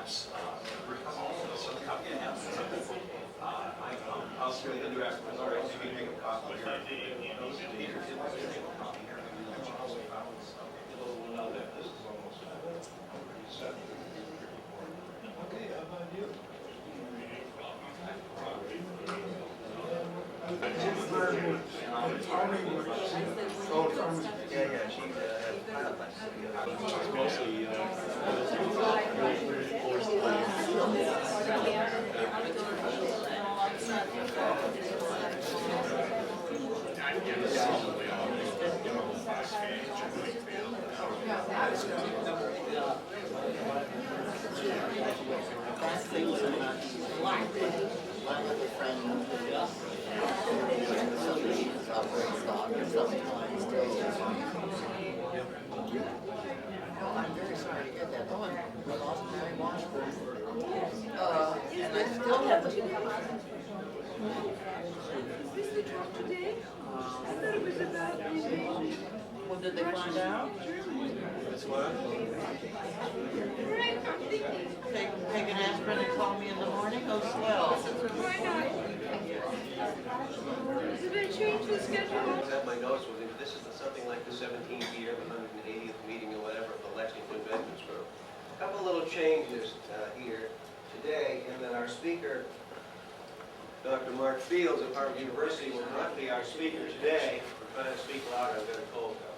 perhaps some copy of him. I'll certainly do afterwards. All right, so you can make a copy here. Peter, if you'd like to make a copy here, we can also file this. This is almost set. Okay, how about you? I'm very sorry to hear that. Oh, and we lost Mary Washburn. And I still haven't. Well, did they find out? Take an aspirin and call me in the morning? Oh, swell. Why not? Did they change the schedule? My notes was this is something like the 17th year, the 180th meeting or whatever of the Lexington Veterans Group. A couple little changes here today in that our speaker, Dr. Mark Fields of Harvard University, will not be our speaker today. We're trying to speak louder, I've got a cold though.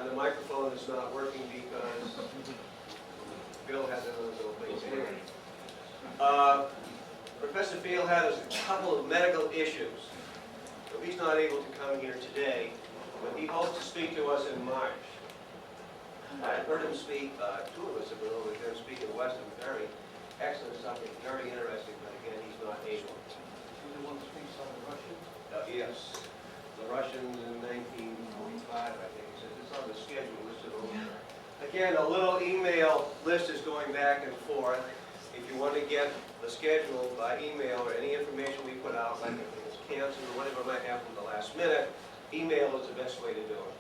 The microphone is not working because Bill has another little thing. Anyway, Professor Field has a couple of medical issues. So he's not able to come here today, but he hopes to speak to us in March. I've heard him speak, two of us have been over there speaking in Western, very excellent subject, very interesting, but again, he's not able. You want to speak on the Russians? Yes, the Russians in 1945, I think, he says it's on the schedule listed over there. Again, a little email list is going back and forth. If you want to get the schedule by email or any information we put out, like if it was canceled or whatever might happen in the last minute, email is the best way to do it.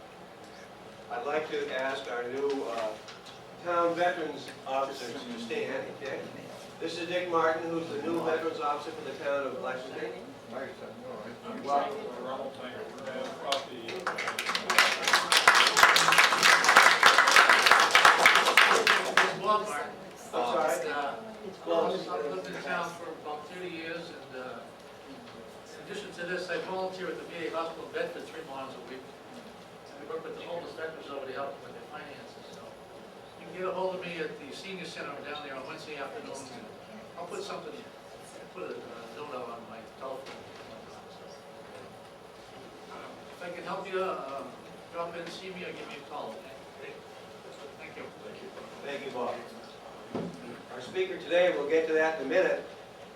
I'd like to ask our new town veterans officer to stand. Okay? This is Dick Martin, who's the new veterans officer for the town of Lexington. Welcome. Ronald Tanger. We're going to have Bob Martin. I'm sorry. I've lived in town for about 30 years, and in addition to this, I volunteer at the VA Hospital in Bedford 3 mornings a week. And I work with the homeless veterans over to help them with their finances. So you can get a hold of me at the senior center down there on Wednesday afternoons. And I'll put something, put a note out on my telephone. If I can help you, drop in, see me, or give me a call. Okay? Thank you. Thank you, Bob. Our speaker today, we'll get to that in a minute,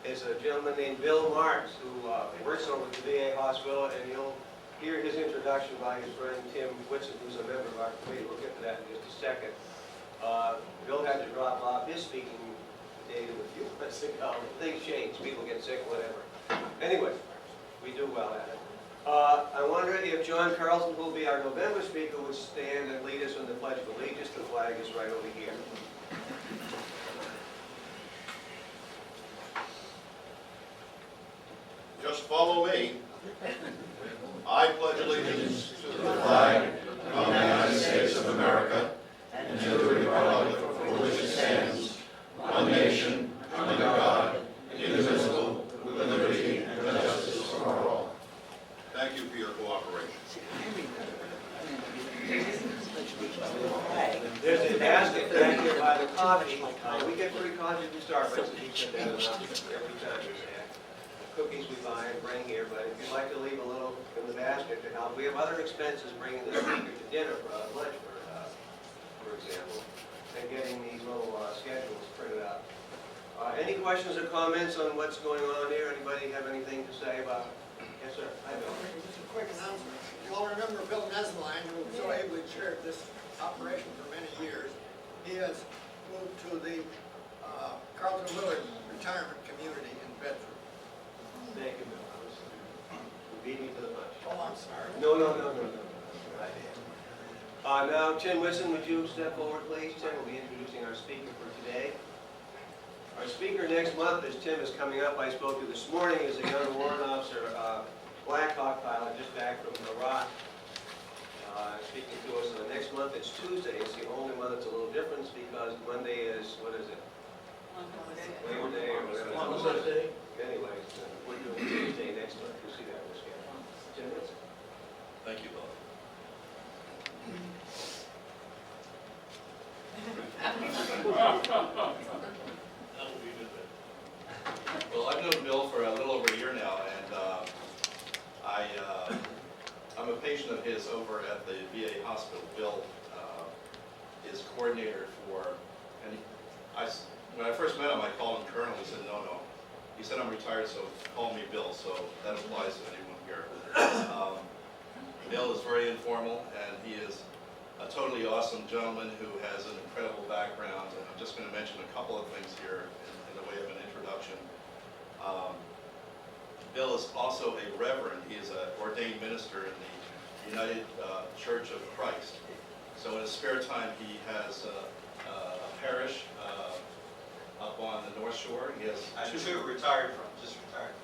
is a gentleman named Bill Marks, who works over at the VA hospital, and you'll hear his introduction by his friend Tim Whitson, who's a member of our committee. We'll get to that in just a second. Bill had to drop off his speaking date a few months ago. Things change, people get sick, whatever. Anyway, we do well at it. I wonder if John Carlson, who will be our November speaker, would stand and lead us in the Pledge of Allegiance. The flag is right over here. Just follow me. I pledge allegiance to the flag of the United States of America and to the republic for which it stands, one nation, under God, indivisible, with liberty and justice for all. Thank you for your cooperation. There's a basket back here by the coffee. We get free coffee from Starbucks, and he said that every time we say it. Cookies we buy and bring here, but if you'd like to leave a little in the basket to help. We have other expenses bringing the speaker to dinner, lunch, for example, and getting these little schedules printed out. Any questions or comments on what's going on here? Anybody have anything to say about it? Yes, sir. Hi, Bill. Just a quick announcement. You all remember Bill Nesline, who so ably chaired this operation for many years. He has moved to the Carlton Willard Retirement Community in Bedford. Thank you, Bill. You beat me to the punch. Oh, I'm sorry. No. Now, Tim Whitson, would you step forward, please? Tim will be introducing our speaker for today. speaker next month, as Tim is coming up, I spoke to this morning, is a young warrant officer, Black Hawk pilot, just back from Iraq. Speaking to us next month, it's Tuesday. It's the only one that's a little different because Monday is, what is it? Labor Day or whatever. Columbus Day. Anyways, we're doing Tuesday next month. You'll see that in the schedule. 10 minutes? Thank you, Bill. Well, I've known Bill for a little over a year now, and I'm a patient of his over at the VA hospital. Bill is coordinator for, and when I first met him, I called him Colonel. He said, no. He said, I'm retired, so call me Bill, so that applies to anyone here. Bill is very informal, and he is a totally awesome gentleman who has an incredible background. And I'm just going to mention a couple of things here in the way of an introduction. Bill is also a reverend. He is an ordained minister in the United Church of Christ. So in his spare time, he has a parish up on the North Shore. He has Two retired from,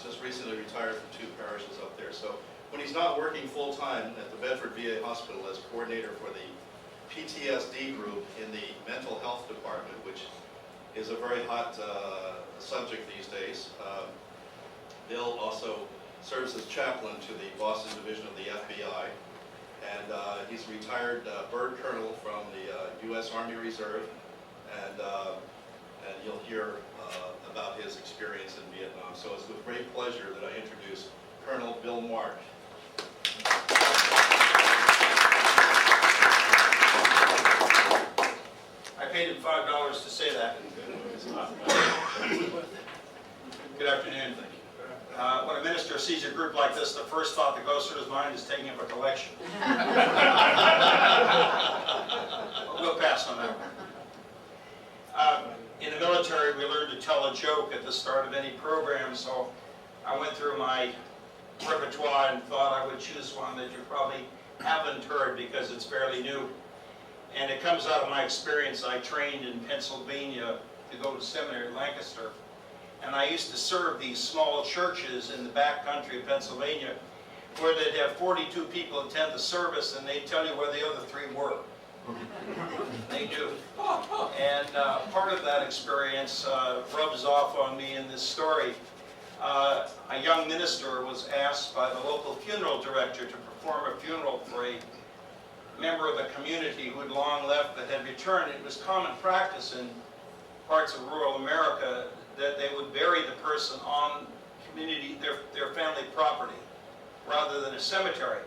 just recently retired from 2 parishes up there. So when he's not working full-time at the Bedford VA Hospital as coordinator for the PTSD group in the mental health department, which is a very hot subject these days, Bill also serves as chaplain to the Boston Division of the FBI, and he's a retired bird colonel from the U.S. Army Reserve, and you'll hear about his experience in Vietnam. So it's with great pleasure that I introduce Colonel Bill Mark. I paid him $5 to say that. Good afternoon. When a minister sees a group like this, the first thought that goes through his mind is taking up a collection. We'll pass on that one. In the military, we learned to tell a joke at the start of any program, so I went through my repertoire and thought I would choose one that you probably haven't heard because it's fairly new. And it comes out of my experience. I trained in Pennsylvania to go to seminary in Lancaster. And I used to serve these small churches in the back country of Pennsylvania where they'd have 42 people attend the service and they'd tell you where the other 3 were. They do. And part of that experience rubs off on me in this story. A young minister was asked by the local funeral director to perform a funeral for a member of the community who had long left but had returned. It was common practice in parts of rural America that they would bury the person on community, their family property, rather than a cemetery.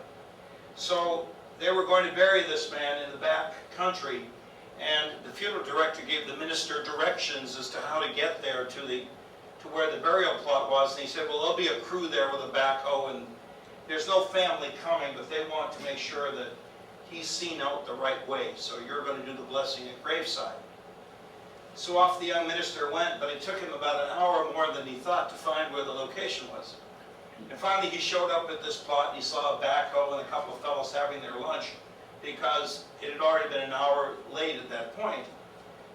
So they were going to bury this man in the back country, and the funeral director gave the minister directions as to how to get there to where the burial plot was. And he said, well, there'll be a crew there with a backhoe, and there's no family coming, but they want to make sure that he's seen out the right way. So you're going to do the blessing at graveside. So off the young minister went, but it took him about an hour more than he thought to find where the location was. And finally he showed up at this plot and he saw a backhoe and a couple of fellows having their lunch because it had already been an hour late at that point.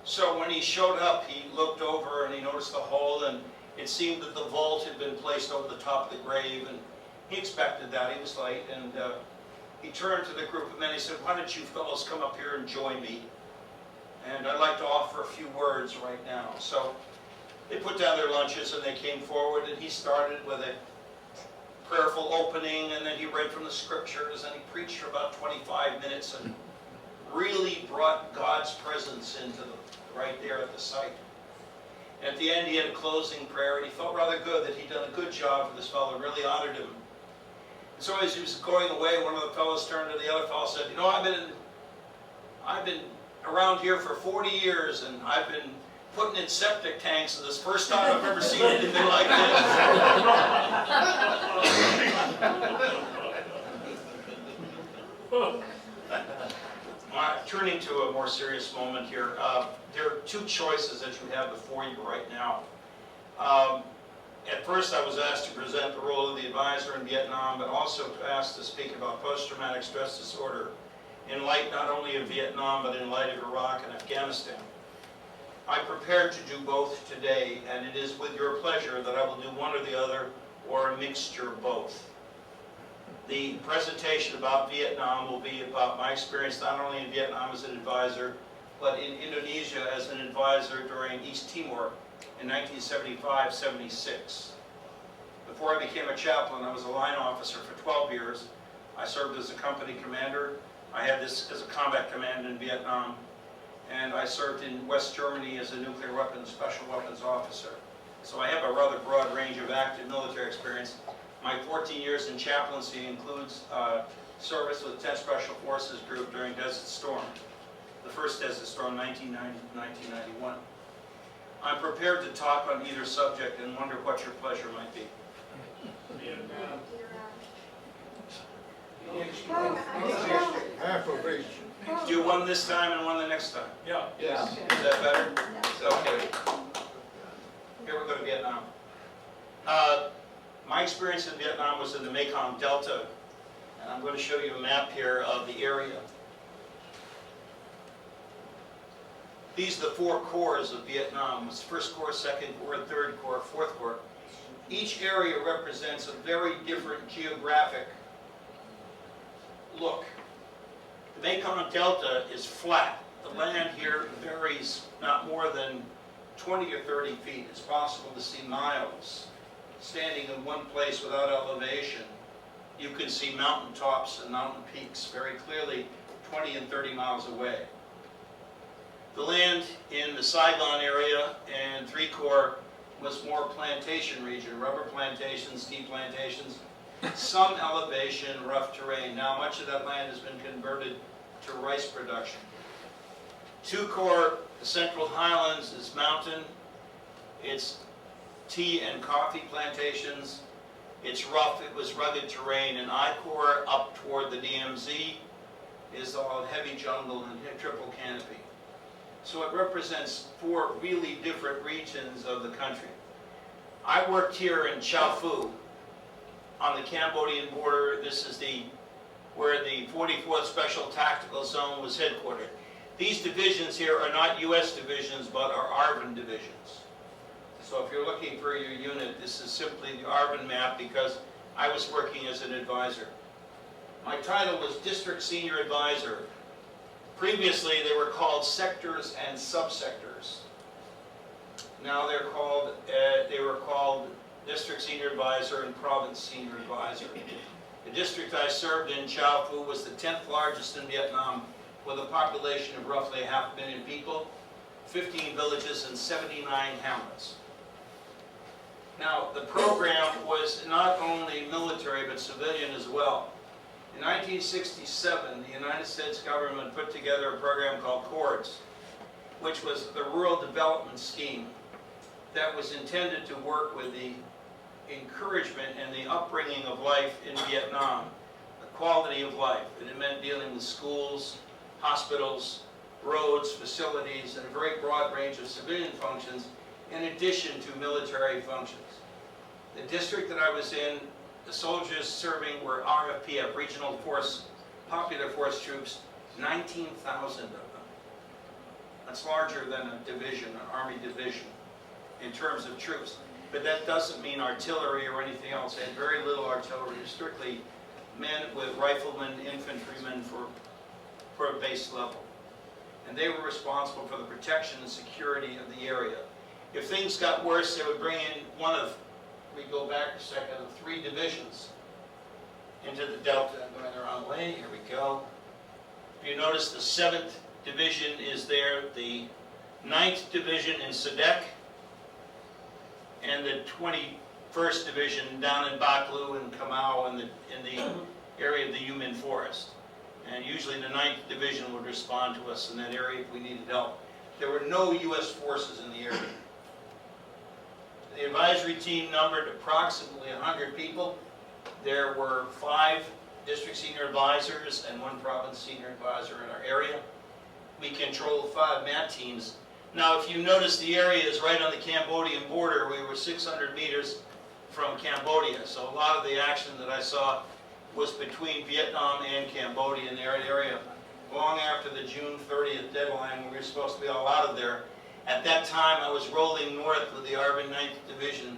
So when he showed up, he looked over and he noticed the hole, and it seemed that the vault had been placed over the top of the grave, and he expected that. He was late, and he turned to the group of men. He said, why don't you fellows come up here and join me? And I'd like to offer a few words right now. So they put down their lunches and they came forward, and he started with a prayerful opening, and then he read from the scriptures, and he preached for about 25 minutes and really brought God's presence into right there at the site. And at the end he had a closing prayer, and he felt rather good that he'd done a good job for this fellow, really honored him. And so as he was going away, one of the fellows turned to the other fellow and said, you know, I've been around here for 40 years, and I've been putting in septic tanks, and this is the first time I've ever seen anything like this. Turning to a more serious moment here, there are 2 choices that you have before you right now. At first I was asked to present the role of the advisor in Vietnam, but also asked to speak about post-traumatic stress disorder in light not only of Vietnam, but in light of Iraq and Afghanistan. I prepared to do both today, and it is with your pleasure that I will do one or the other, or a mixture of both. The presentation about Vietnam will be about my experience not only in Vietnam as an advisor, but in Indonesia as an advisor during East Timor in 1975-76. Before I became a chaplain, I was a line officer for 12 years. I served as a company commander. I had this as a combat command in Vietnam. And I served in West Germany as a nuclear weapons, special weapons officer. So I have a rather broad range of active military experience. My 14 years in chaplaincy includes service with 10th Special Forces Group during Desert Storm, the first Desert Storm, 1990-1991. I'm prepared to talk on either subject and wonder what your pleasure might be. Do one this time and one the next time. Yeah. Yes. Is that better? Okay. Here we go to Vietnam. My experience in Vietnam was in the Mekong Delta, and I'm going to show you a map here of the area. These are the 4 corps of Vietnam. It's First Corps, Second Corps, Third Corps, Fourth Corps. Each area represents a very different geographic look. The Mekong Delta is flat. The land here varies not more than 20 or 30 feet. It's possible to see miles. Standing in one place without elevation, you can see mountain tops and mountain peaks very clearly 20 and 30 miles away. The land in the Saigon area and 3 Corps was more plantation region, rubber plantations, tea plantations, some elevation, rough terrain. Now much of that land has been converted to rice production. 2 Corps, the Central Highlands is mountain. It's tea and coffee plantations. It's rough, it was rugged terrain. And I Corps up toward the DMZ is all heavy jungle and triple canopy. So it represents 4 really different regions of the country. I worked here in Chao Phu on the Cambodian border. This is where the 44th Special Tactical Zone was headquartered. These divisions here are not U.S. divisions, but are ARVN divisions. So if you're looking for your unit, this is simply the ARVN map because I was working as an advisor. My title was District Senior Advisor. Previously, they were called sectors and subsectors. Now they were called District Senior Advisor and Province Senior Advisor. The district I served in, Chao Phu, was the 10th largest in Vietnam with a population of roughly 500,000 people, 15 villages and 79 hamlets. Now, the program was not only military but civilian as well. In 1967, the United States government put together a program called CORDS, which was the Rural Development Scheme that was intended to work with the encouragement and the upbringing of life in Vietnam, the quality of life. And it meant dealing with schools, hospitals, roads, facilities, and a very broad range of civilian functions in addition to military functions. The district that I was in, the soldiers serving were RFPF, Regional Force, Popular Force troops, 19,000 of them. That's larger than a division, an army division, in terms of troops. But that doesn't mean artillery or anything else. They had very little artillery, strictly men with riflemen, infantrymen for a base level. And they were responsible for the protection and security of the area. If things got worse, they would bring in one of, we go back a second, of 3 divisions into the Delta. I'm going the wrong way, here we go. If you notice, the 7th Division is there, the 9th Division in Sadek, and the 21st Division down in Bac Lu and Kamau in the area of the U Minh Forest. And usually the 9th Division would respond to us in that area if we needed help. There were no U.S. forces in the area. The advisory team numbered approximately 100 people. There were 5 district senior advisors and 1 province senior advisor in our area. We controlled 5 MAT teams. Now, if you notice, the area is right on the Cambodian border. We were 600 meters from Cambodia, so a lot of the action that I saw was between Vietnam and Cambodia in the area long after the June 30th deadline when we were supposed to be all out of there. At that time, I was rolling north with the ARVN 9th Division.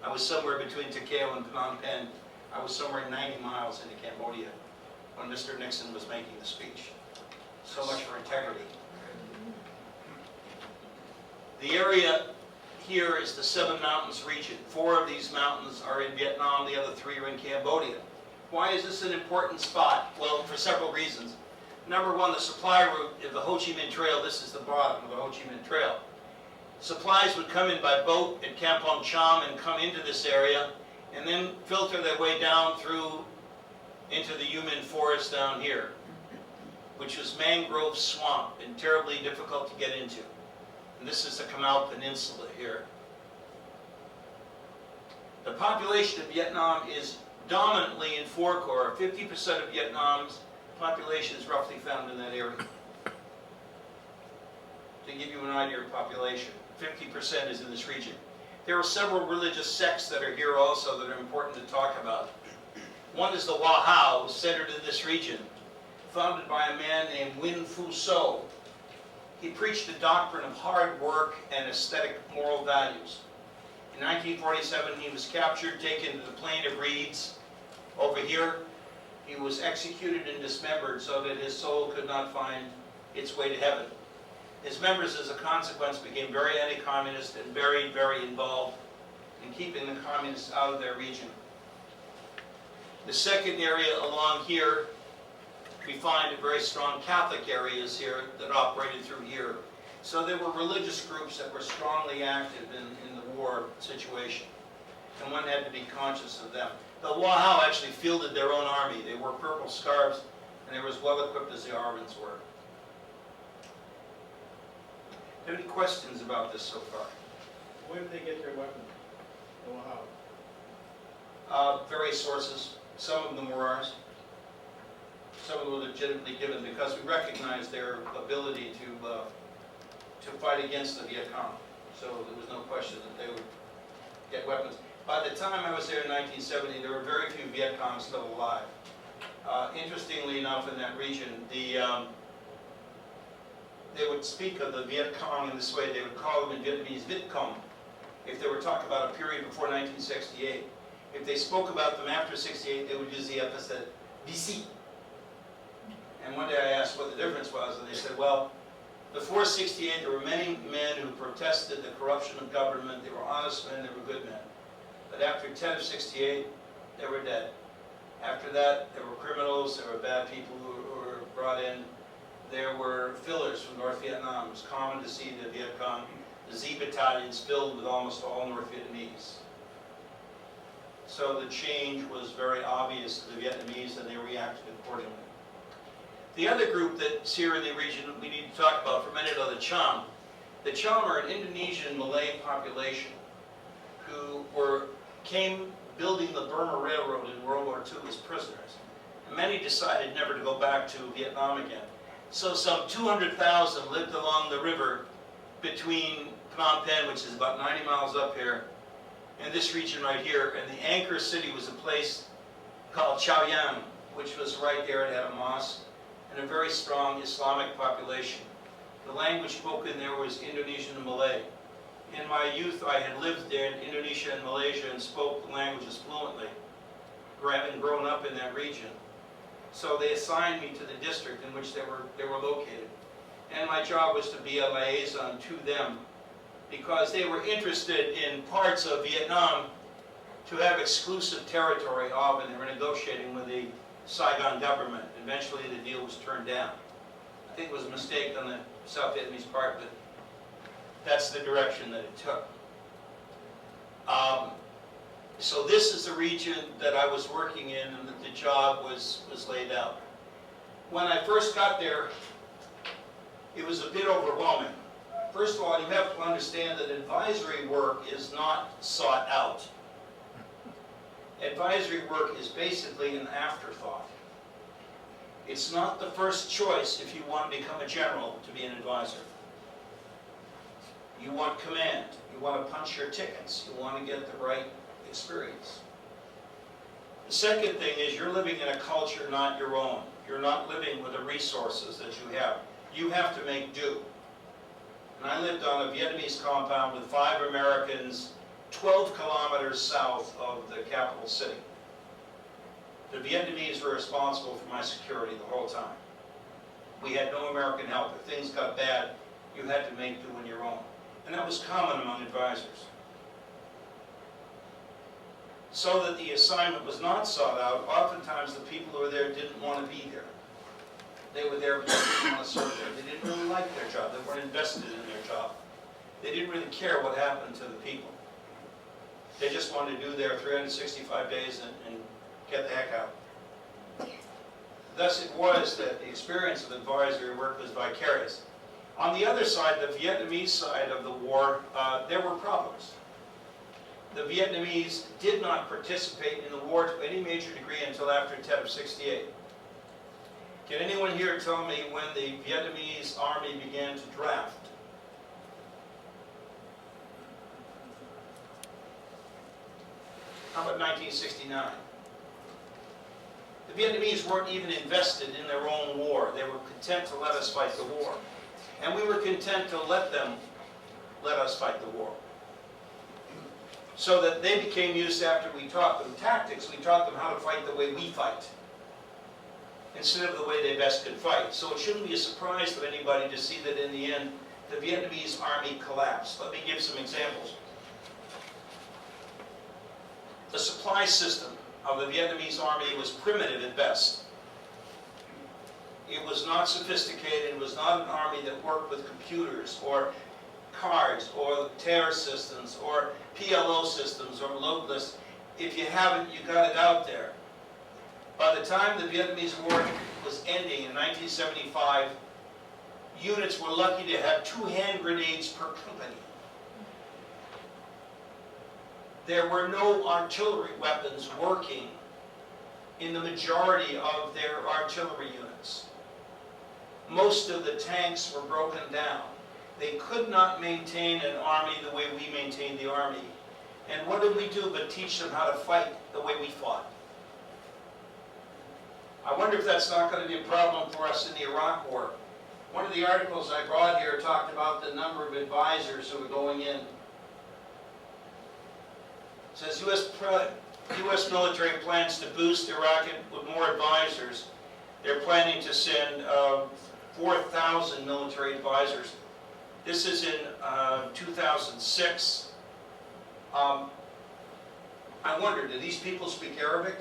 I was somewhere between Takeo and Phnom Penh. I was somewhere 90 miles into Cambodia when Mr. Nixon was making the speech. So much for integrity. The area here is the Seven Mountains region. 4 of these mountains are in Vietnam, the other 3 are in Cambodia. Why is this an important spot? Well, for several reasons. Number one, the supply route of the Ho Chi Minh Trail. This is the bottom of the Ho Chi Minh Trail. Supplies would come in by boat at Kampong Cham and come into this area and then filter their way down through into the U Minh Forest down here, which was mangrove swamp and terribly difficult to get into. And this is the Kamal Peninsula here. The population of Vietnam is dominantly in 4 Corps. 50% of Vietnam's population is roughly found in that area. To give you an idea of population, 50% is in this region. There are several religious sects that are here also that are important to talk about. One is the Wa Hao, centered in this region, founded by a man named Win Fu So. He preached the doctrine of hard work and aesthetic moral values. In 1947, he was captured, taken to the Plain of Reeds. Over here, he was executed and dismembered so that his soul could not find its way to heaven. His members, as a consequence, became very anti-communist and very, very involved in keeping the communists out of their region. The second area along here, we find very strong Catholic areas here that operated through here. So there were religious groups that were strongly active in the war situation, and one had to be conscious of them. The Wa Hao actually fielded their own army. They wore purple scarves, and they were as well equipped as the ARVNs were. Do you have any questions about this so far? Where did they get their weapons? Various sources. Some of them were ours. Some of them were legitimately given because we recognized their ability to fight against the Viet Cong. So there was no question that they would get weapons. By the time I was there in 1970, there were very few Viet Cong still alive. Interestingly enough, in that region, they would speak of the Viet Cong in this way. They would call them in Vietnamese Viet Cong if they were talking about a period before 1968. If they spoke about them after 68, they would use the epithet VC. And one day I asked what the difference was, and they said, well, before 68, there were many men who protested the corruption of government. They were honest men, they were good men. But after 10 of 68, they were dead. After that, there were criminals, there were bad people who were brought in. There were fillers from North Vietnam. It was common to see the Viet Cong, the Z battalions filled with almost all North Vietnamese. So the change was very obvious to the Vietnamese, and they reacted accordingly. The other group that's here in the region we need to talk about for a minute are the Cham. The Cham are an Indonesian Malay population who came building the Burma Railroad in World War II as prisoners. And many decided never to go back to Vietnam again. So some 200,000 lived along the river between Phnom Penh, which is about 90 miles up here, and this region right here. And the anchor city was a place called Chaoyang, which was right there. It had a mosque and a very strong Islamic population. The language spoken there was Indonesian and Malay. In my youth, I had lived there in Indonesia and Malaysia and spoke the languages fluently, having grown up in that region. So they assigned me to the district in which they were located. And my job was to be a liaison to them because they were interested in parts of Vietnam to have exclusive territory of, and they were negotiating with the Saigon government. Eventually the deal was turned down. I think it was a mistake on the South Vietnamese part, but that's the direction that it took. So this is the region that I was working in and that the job was laid out. When I first got there, it was a bit overwhelming. First of all, you have to understand that advisory work is not sought out. Advisory work is basically an afterthought. It's not the first choice if you want to become a general to be an advisor. You want command. You want to punch your tickets. You want to get the right experience. The second thing is you're living in a culture not your own. You're not living with the resources that you have. You have to make do. And I lived on a Vietnamese compound with 5 Americans 12 kilometers south of the capital city. The Vietnamese were responsible for my security the whole time. We had no American help. If things got bad, you had to make do on your own. And that was common among advisors. So that the assignment was not sought out, oftentimes the people who were there didn't want to be there. They were there because they didn't want to serve there. They didn't really like their job. They weren't invested in their job. They didn't really care what happened to the people. They just wanted to do their 365 days and get the heck out. Thus it was that the experience of advisory work was vicarious. On the other side, the Vietnamese side of the war, there were problems. The Vietnamese did not participate in the war to any major degree until after Tet of 68. Can anyone here tell me when the Vietnamese army began to draft? How about 1969? The Vietnamese weren't even invested in their own war. They were content to let us fight the war. And we were content to let them let us fight the war. So that they became used, after we taught them tactics, we taught them how to fight the way we fight, instead of the way they best could fight. So it shouldn't be a surprise to anybody to see that in the end, the Vietnamese army collapsed. Let me give some examples. The supply system of the Vietnamese army was primitive at best. It was not sophisticated. It was not an army that worked with computers or cards or TARE systems or PLO systems or load lists. If you haven't, you got it out there. By the time the Vietnamese War was ending in 1975, units were lucky to have 2 hand grenades per company. There were no artillery weapons working in the majority of their artillery units. Most of the tanks were broken down. They could not maintain an army the way we maintained the army. And what did we do but teach them how to fight the way we fought? I wonder if that's not going to be a problem for us in the Iraq War. One of the articles I brought here talked about the number of advisors who were going in. It says U.S. military plans to boost Iraq with more advisors. They're planning to send 4,000 military advisors. This is in 2006. I wonder, do these people speak Arabic?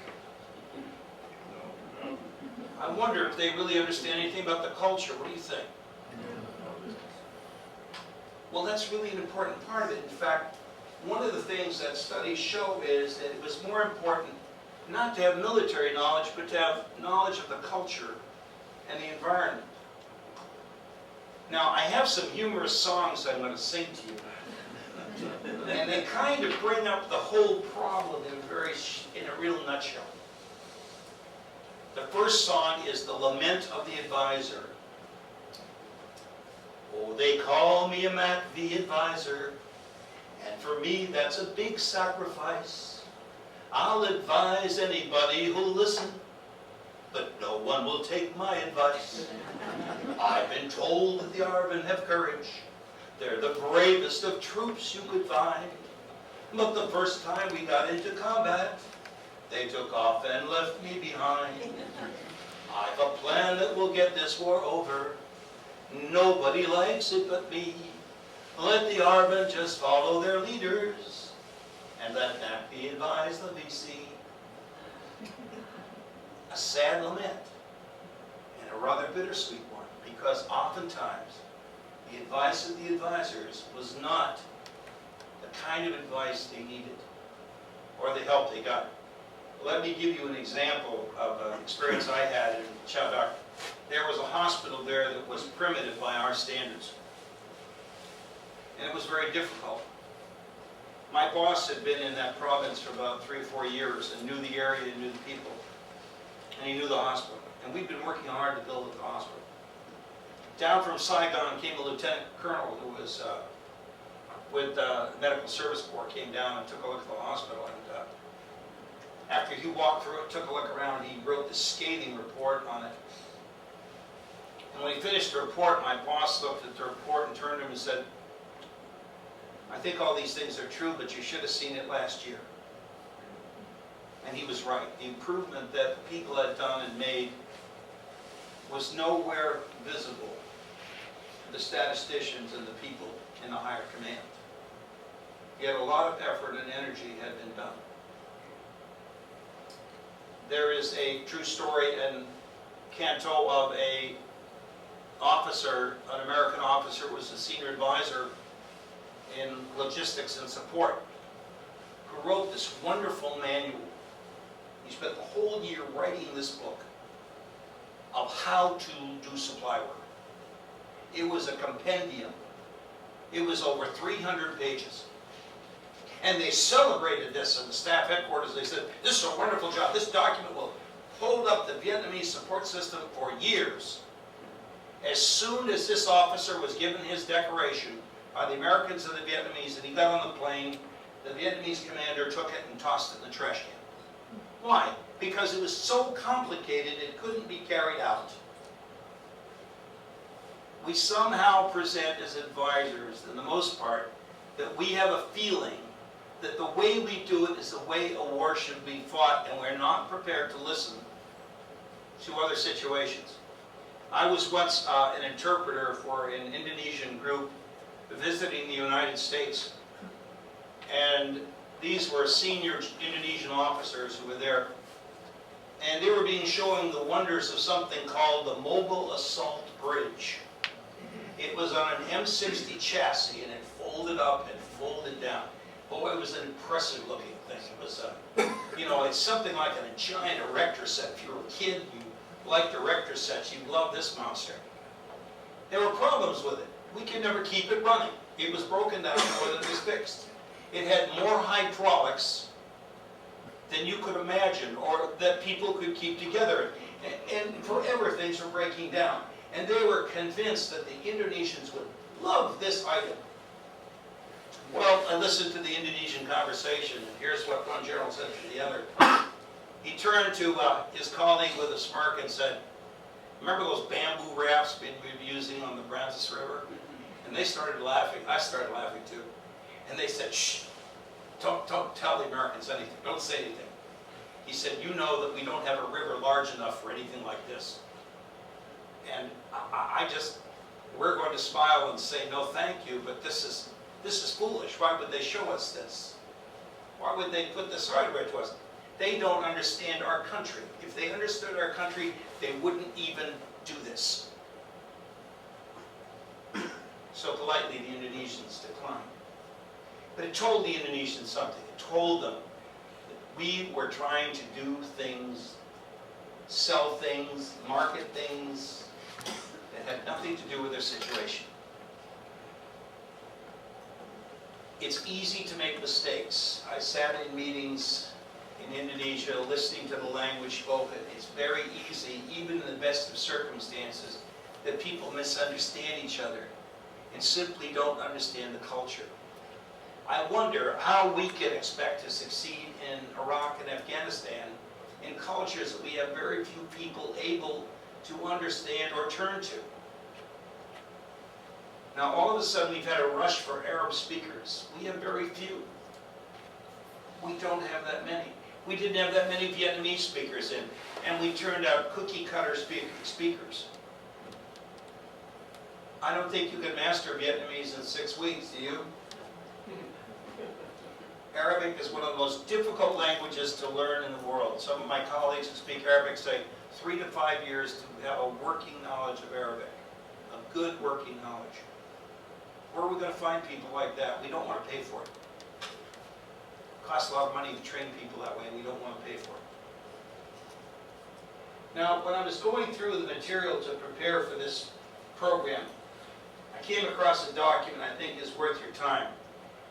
I wonder if they really understand anything about the culture. What do you think? Well, that's really an important part of it. In fact, one of the things that studies show is that it was more important not to have military knowledge, but to have knowledge of the culture and the environment. Now, I have some humorous songs I'm going to sing to you. And they kind of bring up the whole problem in a real nutshell. The first song is The Lament of the Advisor. Oh, they call me a MACV advisor, and for me that's a big sacrifice. I'll advise anybody who'll listen, but no one will take my advice. I've been told that the ARVN have courage. They're the bravest of troops you could find. But the first time we got into combat, they took off and left me behind. I've a plan that will get this war over. Nobody likes it but me. Let the ARVN just follow their leaders, and let MACV advise the VC. A sad lament, and a rather bittersweet one, because oftentimes the advice of the advisors was not the kind of advice they needed, or the help they got. Let me give you an example of an experience I had in Chowdak. There was a hospital there that was primitive by our standards, and it was very difficult. My boss had been in that province for about 3 or 4 years and knew the area and knew the people, and he knew the hospital. And we'd been working hard to build the hospital. Down from Saigon came a lieutenant colonel who was with the Medical Service Corps, came down and took a look at the hospital. And after he walked through it, took a look around, he wrote this scathing report on it. And when he finished the report, my boss looked at the report and turned to him and said, I think all these things are true, but you should have seen it last year. And he was right. The improvement that the people had done and made was nowhere visible to the statisticians and the people in the higher command. Yet a lot of effort and energy had been done. There is a true story in Canto of an officer, an American officer, was a senior advisor in logistics and support, who wrote this wonderful manual. He spent the whole year writing this book of how to do supply work. It was a compendium. It was over 300 pages. And they celebrated this in the staff headquarters. They said, this is a wonderful job. This document will hold up the Vietnamese support system for years. As soon as this officer was given his decoration by the Americans and the Vietnamese, and he got on the plane, the Vietnamese commander took it and tossed it in the trash can. Why? Because it was so complicated it couldn't be carried out. We somehow present as advisors, in the most part, that we have a feeling that the way we do it is the way a war should be fought, and we're not prepared to listen to other situations. I was once an interpreter for an Indonesian group visiting the United States, and these were senior Indonesian officers who were there, and they were being shown the wonders of something called the Mobile Assault Bridge. It was on an M60 chassis, and it folded up and folded down. Oh, it was an impressive looking thing. It was, you know, it's something like a giant erector set. If you were a kid, you liked erector sets, you loved this monster. There were problems with it. We could never keep it running. It was broken down more than it was fixed. It had more hydraulics than you could imagine, or that people could keep together. And forever things were breaking down. And they were convinced that the Indonesians would love this item. Well, I listened to the Indonesian conversation, and here's what one general said to the other. He turned to his colleague with a smirk and said, remember those bamboo rafts we'd been using on the Brazos River? And they started laughing. I started laughing too. And they said, shh, don't tell the Americans anything. Don't say anything. He said, you know that we don't have a river large enough for anything like this. And we're going to smile and say, no, thank you, but this is foolish. Why would they show us this? Why would they put this hardware to us? They don't understand our country. If they understood our country, they wouldn't even do this. So politely, the Indonesians declined. But it told the Indonesians something. It told them that we were trying to do things, sell things, market things that had nothing to do with their situation. It's easy to make mistakes. I sat in meetings in Indonesia listening to the language spoken. It's very easy, even in the best of circumstances, that people misunderstand each other and simply don't understand the culture. I wonder how we can expect to succeed in Iraq and Afghanistan in cultures that we have very few people able to understand or turn to. Now, all of a sudden, we've had a rush for Arab speakers. We have very few. We don't have that many. We didn't have that many Vietnamese speakers in, and we turned out cookie-cutter speakers. I don't think you can master Vietnamese in 6 weeks, do you? Arabic is one of the most difficult languages to learn in the world. Some of my colleagues who speak Arabic say 3 to 5 years to have a working knowledge of Arabic, a good working knowledge. Where are we going to find people like that? We don't want to pay for it. It costs a lot of money to train people that way, and we don't want to pay for it. Now, when I was going through the material to prepare for this program, I came across a document I think is worth your time.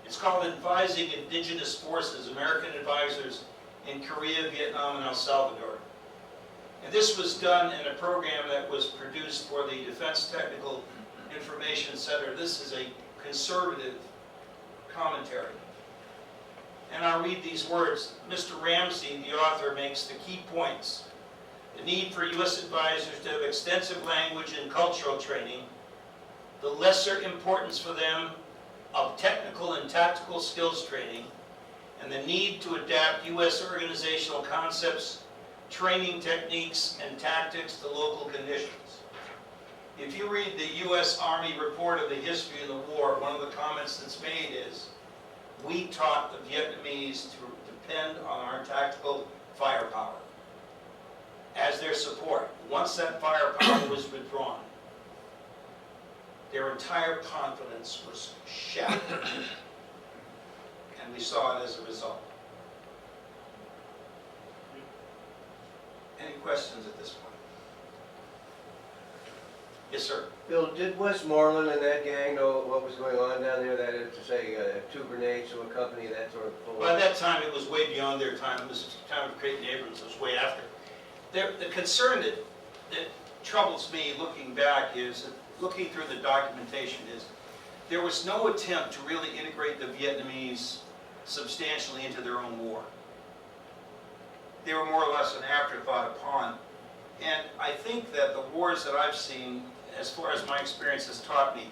It's called Advising Indigenous Forces, American Advisors in Korea, Vietnam, and El Salvador. And this was done in a program that was produced for the Defense Technical Information Center. This is a conservative commentary. And I'll read these words. Mr. Ramsey, the author, makes the key points. the need for U.S. advisors to have extensive language and cultural training, the lesser importance for them of technical and tactical skills training, and the need to adapt U.S. organizational concepts, training techniques, and tactics to local conditions. If you read the U.S. Army report of the history of the war, one of the comments that's made is, we taught the Vietnamese to depend on our tactical firepower as their support. Once that firepower was withdrawn, their entire confidence was shattered. And we saw it as a result. Any questions at this point? Yes, sir. Bill, did Westmoreland and that gang know what was going on down there? That is to say, 2 grenades to a company, that sort of... By that time, it was way beyond their time. It was the time of Creighton Abrams. It was way after. The concern that troubles me looking back is, looking through the documentation, is there was no attempt to really integrate the Vietnamese substantially into their own war. They were more or less an afterthought upon. And I think that the wars that I've seen, as far as my experience has taught me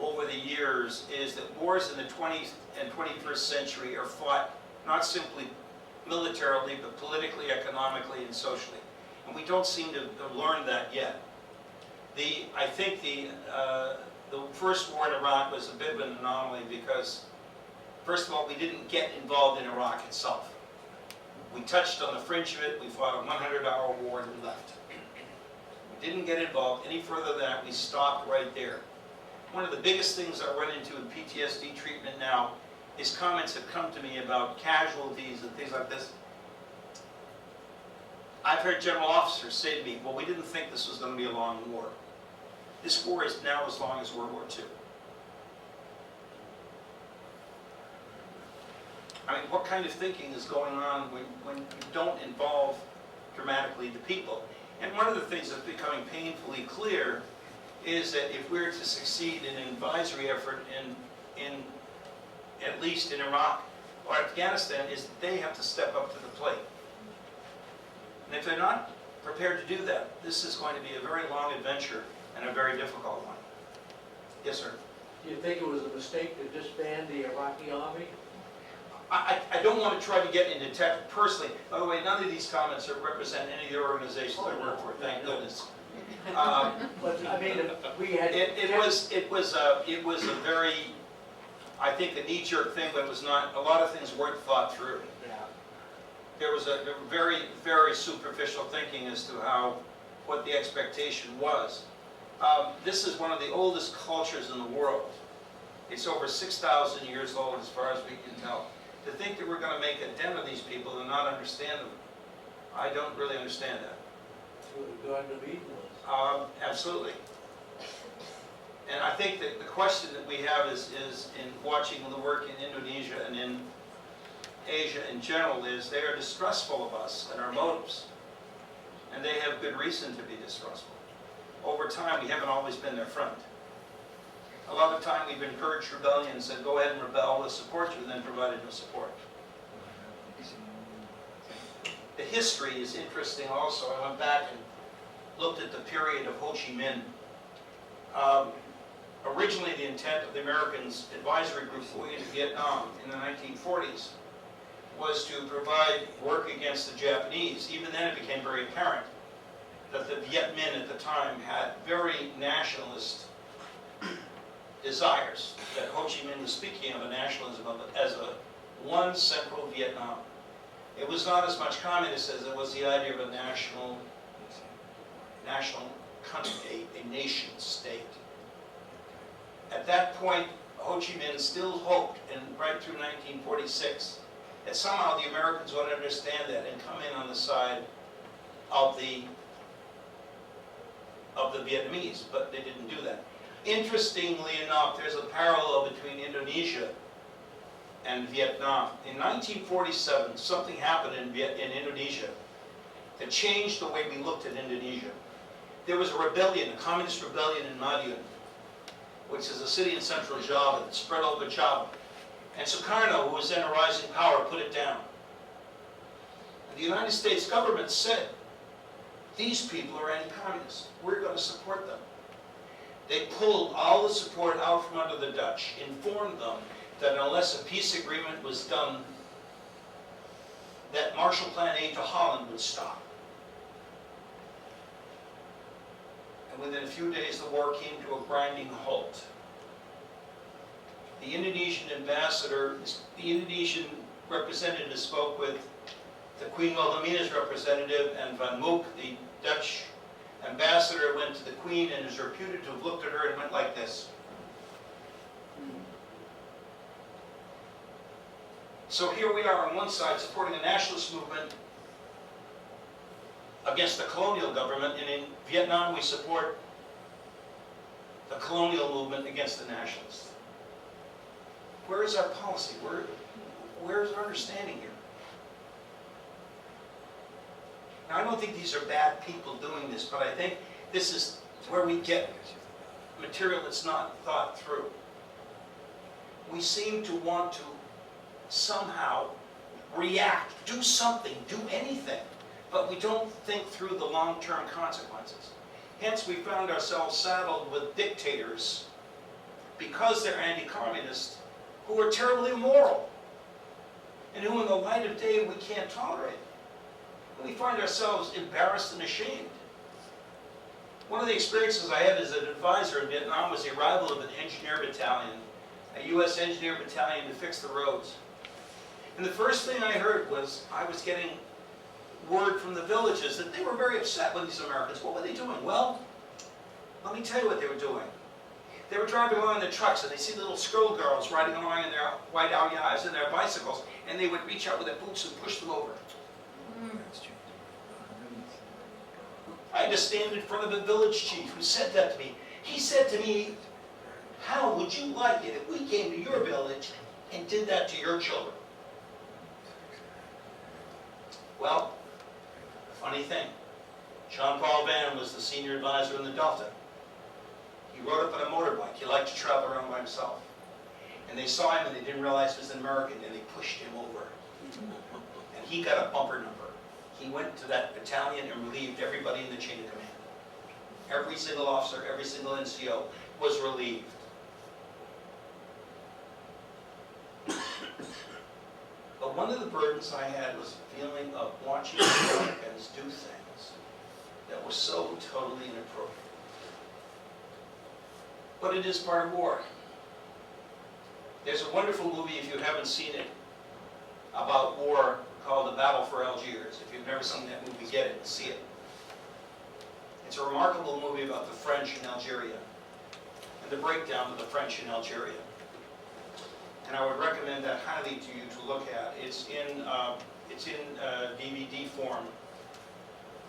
over the years, is that wars in the 20th and 21st century are fought not simply militarily, but politically, economically, and socially. And we don't seem to have learned that yet. I think the first war in Iraq was a bit of an anomaly because, first of all, we didn't get involved in Iraq itself. We touched on the fringe of it, we fought a 100-hour war and we left. We didn't get involved any further than that, we stopped right there. One of the biggest things I run into in PTSD treatment now is comments have come to me about casualties and things like this. I've heard general officers say to me, well, we didn't think this was going to be a long war. This war is now as long as World War II. I mean, what kind of thinking is going on when you don't involve dramatically the people? And one of the things that's becoming painfully clear is that if we're to succeed in an advisory effort in at least in Iraq or Afghanistan, is that they have to step up to the plate. And if they're not prepared to do that, this is going to be a very long adventure and a very difficult one. Yes, sir? Do you think it was a mistake to disband the Iraqi army? I don't want to try to get into tech personally. By the way, none of these comments represent any of the organizations I work for, thank goodness. But, I mean, we had... It was a very, I think, a knee-jerk thing, but it was not, a lot of things weren't thought through. Yeah. There was a very, very superficial thinking as to what the expectation was. This is one of the oldest cultures in the world. It's over 6,000 years old as far as we can tell. To think that we're going to make a dent of these people and not understand them, I don't really understand that. That's what the Garden of Eden was. Absolutely. And I think that the question that we have is in watching the work in Indonesia and in Asia in general is they are distrustful of us and our motives. And they have good reason to be distrustful. Over time, we haven't always been their friend. A lot of time we've encouraged rebellion and said, go ahead and rebel, we'll support you, and then provided no support. The history is interesting also. I went back and looked at the period of Ho Chi Minh. Originally, the intent of the Americans' advisory group going into Vietnam in the 1940s was to provide work against the Japanese. Even then, it became very apparent that the Viet Minh at the time had very nationalist desires, that Ho Chi Minh was speaking of a nationalism as a one central Vietnam. It was not as much communist as it was the idea of a national country, a nation state. At that point, Ho Chi Minh still hoped, and right through 1946, that somehow the Americans would understand that and come in on the side of the Vietnamese, but they didn't do that. Interestingly enough, there's a parallel between Indonesia and Vietnam. In 1947, something happened in Indonesia that changed the way we looked at Indonesia. There was a rebellion, a communist rebellion in Madiun, which is a city in central Java that spread over Java. And Sukarno, who was then a rising power, put it down. And the United States government said, these people are anti-communist. We're going to support them. They pulled all the support out from under the Dutch, informed them that unless a peace agreement was done, that Marshall Plan aid to Holland would stop. And within a few days, the war came to a grinding halt. The Indonesian ambassador, the Indonesian representative spoke with the Queen Wilhelmina's representative, and Van Mook, the Dutch ambassador, went to the Queen and is reputed to have looked at her and went like this. So here we are on one side supporting a nationalist movement against the colonial government, and in Vietnam we support the colonial movement against the nationalists. Where is our policy? Where is our understanding here? Now, I don't think these are bad people doing this, but I think this is where we get material that's not thought through. We seem to want to somehow react, do something, do anything, but we don't think through the long-term consequences. Hence, we found ourselves saddled with dictators, because they're anti-communist, who are terribly immoral, and who in the light of day we can't tolerate. We find ourselves embarrassed and ashamed. One of the experiences I had as an advisor in Vietnam was the arrival of an engineer battalion, a U.S. engineer battalion to fix the roads. And the first thing I heard was, I was getting word from the villages that they were very upset with these Americans. What were they doing? Well, let me tell you what they were doing. They were driving along in their trucks, and they see little schoolgirls riding along in their white Aoyais and their bicycles, and they would reach out with their boots and push them over. I had to stand in front of a village chief who said that to me. He said to me, how would you like it if we came to your village and did that to your children? Well, funny thing, John Paul Vann was the senior advisor in the Delta. He rode up on a motorbike. He liked to travel around by himself. And they saw him and they didn't realize he was an American, and they pushed him over. And he got a bumper number. He went to that battalion and relieved everybody in the chain of command. Every single officer, every single NCO was relieved. But one of the burdens I had was a feeling of watching Americans do things that were so totally inappropriate. But it is part of war. There's a wonderful movie, if you haven't seen it, about war called The Battle for Algiers. If you've never seen that movie, get it and see it. It's a remarkable movie about the French in Algeria and the breakdown of the French in Algeria. And I would recommend that highly to you to look at. It's in DVD form,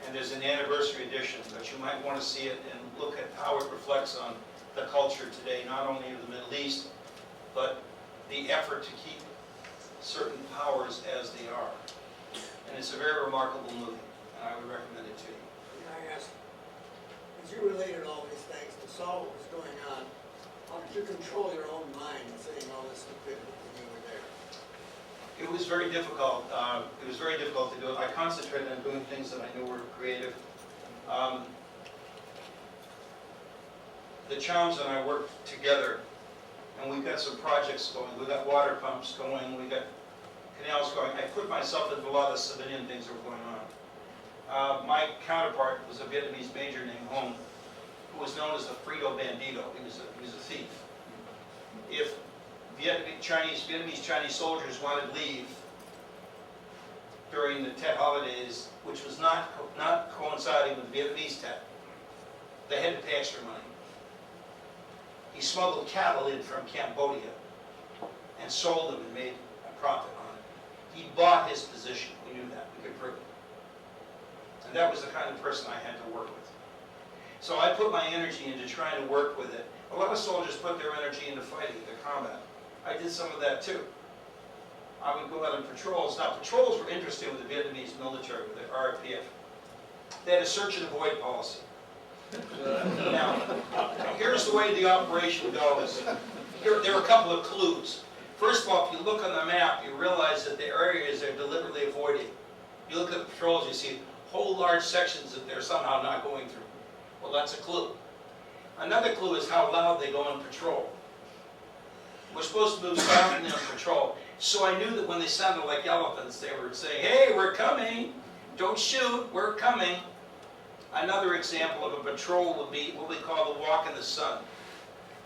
and there's an anniversary edition, but you might want to see it and look at how it reflects on the culture today, not only of the Middle East, but the effort to keep certain powers as they are. And it's a very remarkable movie, and I would recommend it to you. May I ask, as you related all these things and saw what was going on, how did you control your own mind in saying all this stupidity when you were there? It was very difficult. It was very difficult to do it. I concentrated on doing things that I knew were creative. The Choms and I worked together, and we've got some projects going. We've got water pumps going. We've got canals going. I put myself into a lot of civilian things that were going on. My counterpart was a Vietnamese major named Hong, who was known as the Frito Bandito. He was a thief. If Vietnamese Chinese soldiers wanted leave during the Tet holidays, which was not coinciding with the Vietnamese Tet, they had to pay extra money. He smuggled cattle in from Cambodia and sold them and made a profit on it. He bought his position. We knew that. We could prove it. And that was the kind of person I had to work with. So I put my energy into trying to work with it. A lot of soldiers put their energy into fighting, into combat. I did some of that too. I would go out on patrols. Now, patrols were interesting with the Vietnamese military, with the RPF. They had a search and avoid policy. Now, here's the way the operation goes. There are a couple of clues. First of all, if you look on the map, you realize that the areas they're deliberately avoiding. You look at the patrols, you see whole large sections that they're somehow not going through. Well, that's a clue. Another clue is how loud they go on patrol. We're supposed to move silently on patrol, so I knew that when they sounded like elephants, they were saying, "Hey, we're coming! Don't shoot, we're coming!" Another example of a patrol would be what we call the walk in the sun.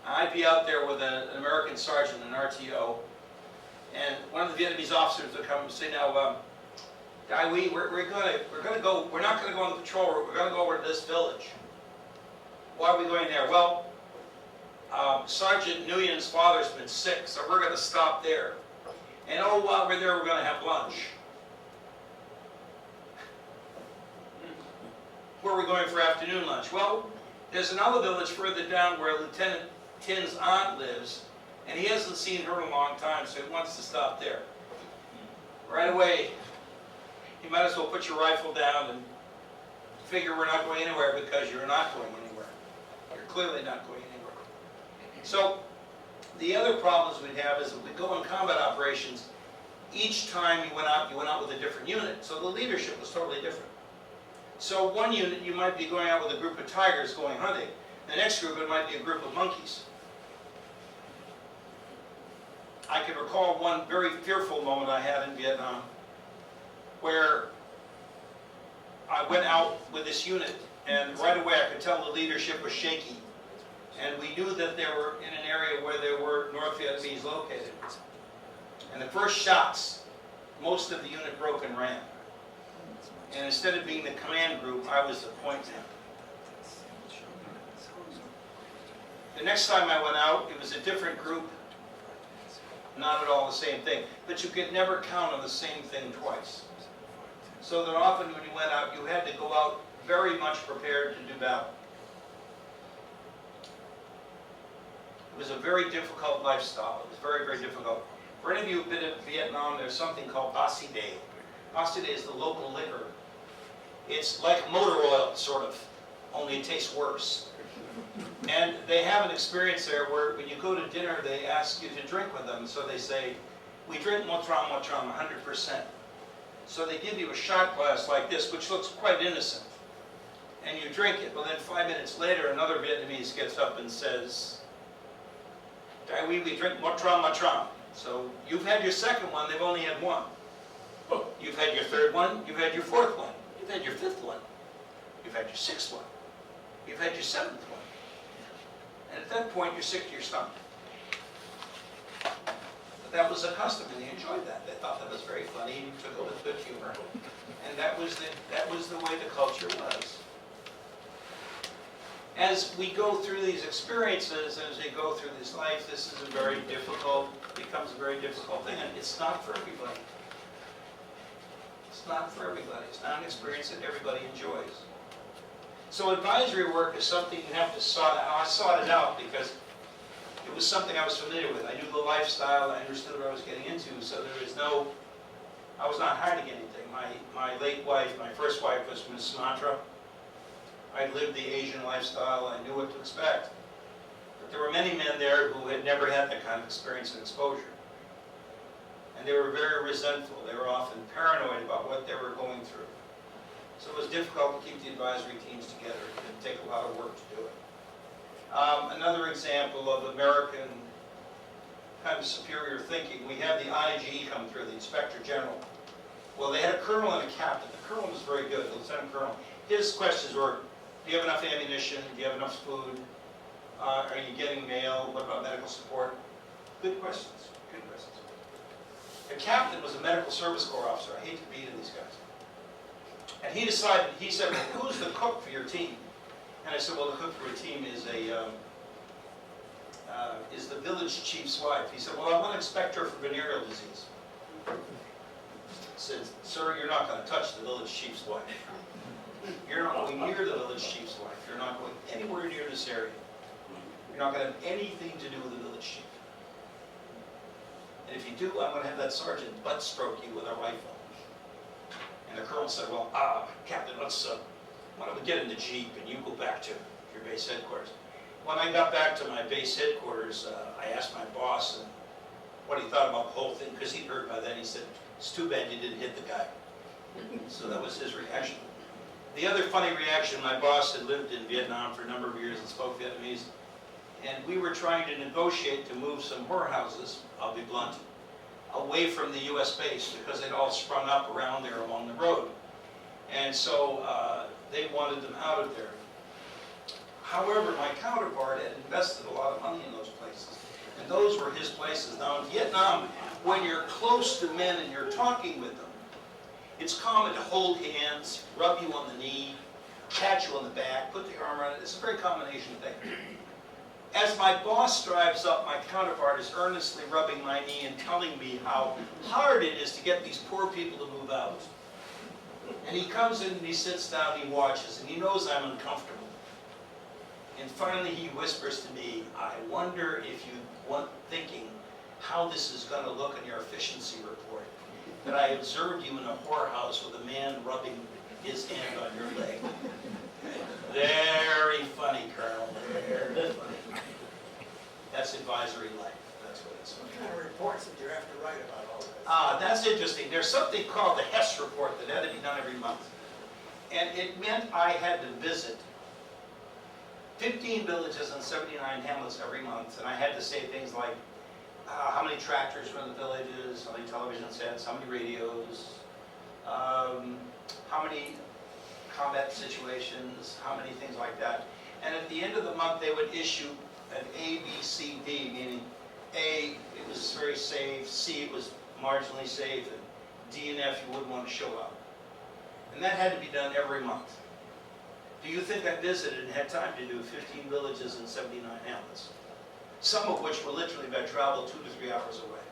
I'd be out there with an American sergeant, an RTO, and one of the Vietnamese officers would come and say, "Now, Guy, we're not going to go on the patrol route. We're going to go over to this village." "Why are we going there?" "Well, Sergeant Nguyen's father's been sick, so we're going to stop there. And oh, while we're there, we're going to have lunch." "Where are we going for afternoon lunch?" "Well, there's another village further down where Lieutenant Tin's aunt lives, and he hasn't seen her in a long time, so he wants to stop there." Right away, you might as well put your rifle down and figure we're not going anywhere, because you're not going anywhere. You're clearly not going anywhere. So the other problems we'd have is that we go on combat operations. Each time you went out with a different unit, so the leadership was totally different. So one unit, you might be going out with a group of tigers going hunting. The next group, it might be a group of monkeys. I can recall one very fearful moment I had in Vietnam, where I went out with this unit, and right away I could tell the leadership was shaky. And we knew that they were in an area where there were North Vietnamese located. And the first shots, most of the unit broke and ran. And instead of being the command group, I was the point man. The next time I went out, it was a different group. Not at all the same thing. But you could never count on the same thing twice. So that often when you went out, you had to go out very much prepared to do battle. It was a very difficult lifestyle. It was very, very difficult. For any of you who've been in Vietnam, there's something called Basi Day. Basi Day is the local liquor. It's like motor oil, sort of, only it tastes worse. And they have an experience there where when you go to dinner, they ask you to drink with them. So they say, "We drink Motram, 100%. So they give you a shot glass like this, which looks quite innocent. And you drink it. Well, then 5 minutes later, another Vietnamese gets up and says, "Dai we drink Motram. So you've had your second one, they've only had one. You've had your third one, you've had your fourth one. You've had your fifth one. You've had your sixth one. You've had your seventh one. And at that point, you're sick to your stomach." But that was a custom, and they enjoyed that. They thought that was very funny, and took it with good humor. And that was the way the culture was. As we go through these experiences, as we go through this life, this is becomes a very difficult thing, and it's not for everybody. It's not for everybody. It's not an experience that everybody enjoys. So advisory work is something you have to sort out. I sought it out because it was something I was familiar with. I knew the lifestyle, I understood what I was getting into, so I was not hiding anything. My late wife, my first wife, was from Sumatra. I lived the Asian lifestyle, I knew what to expect. But there were many men there who had never had that kind of experience and exposure. And they were very resentful. They were often paranoid about what they were going through. So it was difficult to keep the advisory teams together. It did take a lot of work to do it. Another example of American kind of superior thinking, we had the IG come through, the Inspector General. Well, they had a colonel and a captain. The colonel was very good, the lieutenant colonel. His questions were, do you have enough ammunition? Do you have enough food? Are you getting mail? What about medical support? Good questions, good questions. The captain was a medical service corps officer. I hate to beat in these guys. And he said, "Well, who's the cook for your team?" And I said, "Well, the cook for your team is the village chief's wife." He said, "Well, I want to inspect her for venereal disease." I said, "Sir, you're not going to touch the village chief's wife. You're not going near the village chief's wife. You're not going anywhere near this area. You're not going to have anything to do with the village chief. And if you do, I'm going to have that sergeant butt stroke you with a rifle." And the colonel said, "Well, Captain, why don't we get in the Jeep and you go back to your base headquarters." When I got back to my base headquarters, I asked my boss what he thought about the whole thing, because he'd heard by then. He said, "It's too bad you didn't hit the guy." So that was his reaction. The other funny reaction, my boss had lived in Vietnam for a number of years and spoke Vietnamese, and we were trying to negotiate to move some whorehouses, I'll be blunt, away from the US base because they'd all sprung up around there along the road. And so they wanted them out of there. However, my counterpart had invested a lot of money in those places, and those were his places. Now in Vietnam, when you're close to men and you're talking with them, it's common to hold hands, rub you on the knee, pat you on the back, put the arm around it. It's a very combination thing. As my boss drives up, my counterpart is earnestly rubbing my knee and telling me how hard it is to get these poor people to move out. And he comes in and he sits down, he watches, and he knows I'm uncomfortable. And finally he whispers to me, I wonder if you want thinking how this is going to look in your efficiency report, that I observed you in a whorehouse with a man rubbing his hand on your leg. Very funny, Colonel, very funny. That's advisory life, that's what it's. What kind of reports did you have to write about all this? That's interesting. There's something called the Hess report that had to be done every month. And it meant I had to visit 15 villages and 79 hamlets every month, and I had to say things like, how many tractors were in the villages, how many television sets, how many radios, how many combat situations, how many things like that. And at the end of the month, they would issue an A, B, C, D, meaning A, it was very safe, C, it was marginally safe, and D and F, you wouldn't want to show up. And that had to be done every month. Do you think I visited and had time to do 15 villages and 79 hamlets? Some of which were literally by travel 2 to 3 hours away,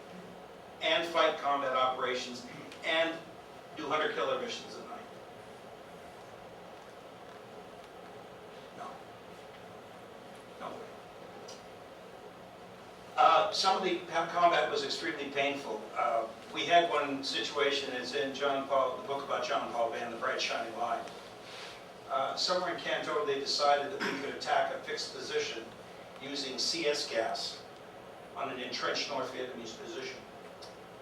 and fight combat operations, and do hunter-killer missions at night. No. No way. Some of the combat was extremely painful. We had one situation, it's in John Paul, the book about John Paul Van, The Bright Shining Light. Somewhere in Canton, they decided that we could attack a fixed position using CS gas on an entrenched North Vietnamese position.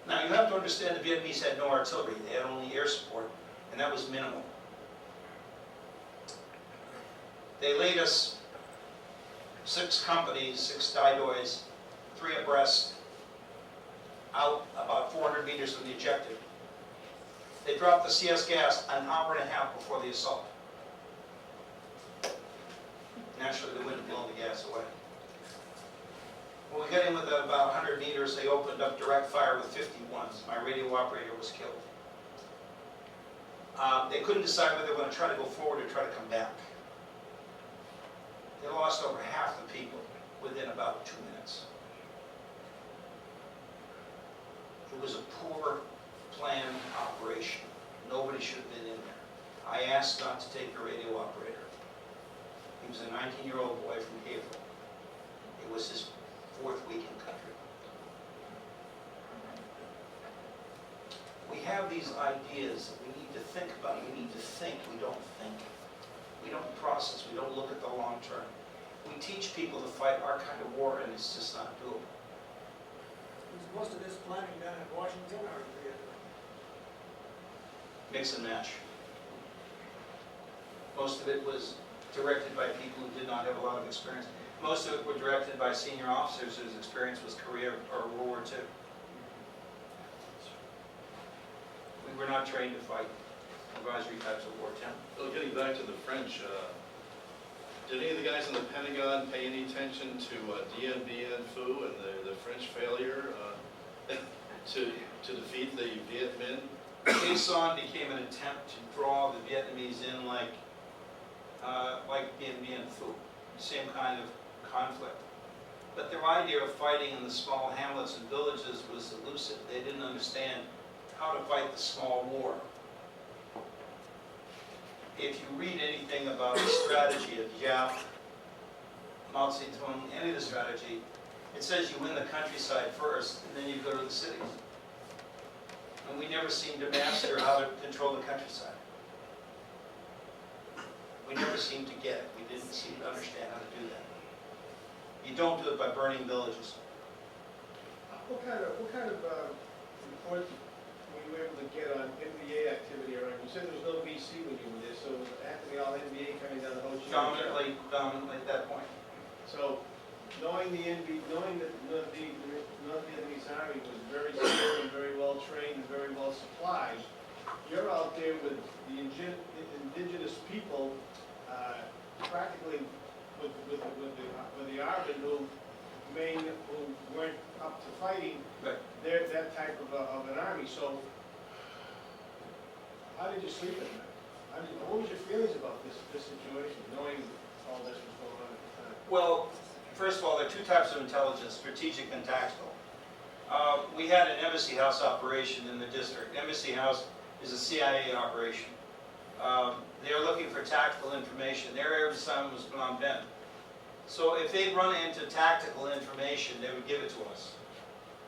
Now you have to understand the Vietnamese had no artillery, they had only air support, and that was minimal. They laid us 6 companies, 6 daidois, 3 abreast, out about 400 meters from the objective. They dropped the CS gas an hour and a half before the assault. Naturally, the wind had blown the gas away. When we got in within about 100 meters, they opened up direct fire with 51s. My radio operator was killed. They couldn't decide whether they were going to try to go forward or try to come back. They lost over half the people within about 2 minutes. It was a poor planned operation. Nobody should have been in there. I asked not to take the radio operator. He was a 19-year-old boy from Haverhill. It was his 4th week in country. We have these ideas that we need to think about. We need to think. We don't think. We don't process. We don't look at the long term. We teach people to fight our kind of war, and it's just not doable. Was most of this planning done in Washington or in Vietnam? Mix and match. Most of it was directed by people who did not have a lot of experience. Most of it were directed by senior officers whose experience was Korea or World War II. We were not trained to fight advisory types of war. Tim? Well, getting back to the French, did any of the guys in the Pentagon pay any attention to Dien Bien Phu and the French failure to defeat the Viet Minh? Quê Son became an attempt to draw the Vietnamese in like Dien Bien Phu, same kind of conflict. But their idea of fighting in the small hamlets and villages was elusive. They didn't understand how to fight the small war. If you read anything about the strategy of Giap, Mao Zedong, any of the strategy, it says you win the countryside first, and then you go to the cities. And we never seemed to master how to control the countryside. We never seemed to get it. We didn't seem to understand how to do that. You don't do it by burning villages. What kind of report were you able to get on NVA activity around? You said there was no VC when you were there, so So, knowing knowing that the North Vietnamese Army was very skilled and very well trained and very well supplied, you're out there with the indigenous people, practically with the Arvin who weren't up to fighting. Right. They're that type of an army. So, how did you sleep at night? What was your feelings about this situation, knowing all this was going on at the time? Well, first of all, there are two types of intelligence, strategic and tactical. We had an Embassy House operation in the district. Embassy House is a CIA operation. They are looking for tactical information. Their assignment was Phnom Penh. So if they'd run into tactical information, they would give it to us.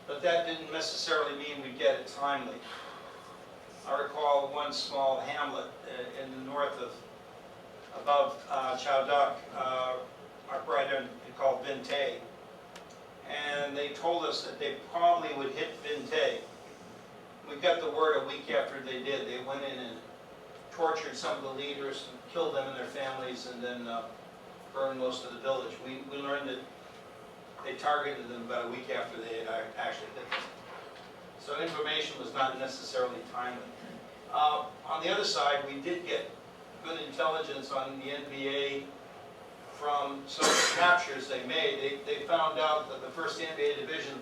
But that didn't necessarily mean we'd get it timely. I recall one small hamlet in the north of, above Chao Duc, right in, called Vinh Tay. And they told us that they probably would hit Vinh Tay. We got the word a week after they did. They went in and tortured some of the leaders, and killed them and their families, and then burned most of the village. We learned that they targeted them about a week after they had actually hit them. So information was not necessarily timely. On the other side, we did get good intelligence on the NVA from some of the captures they made. They found out that the 1st NVA Division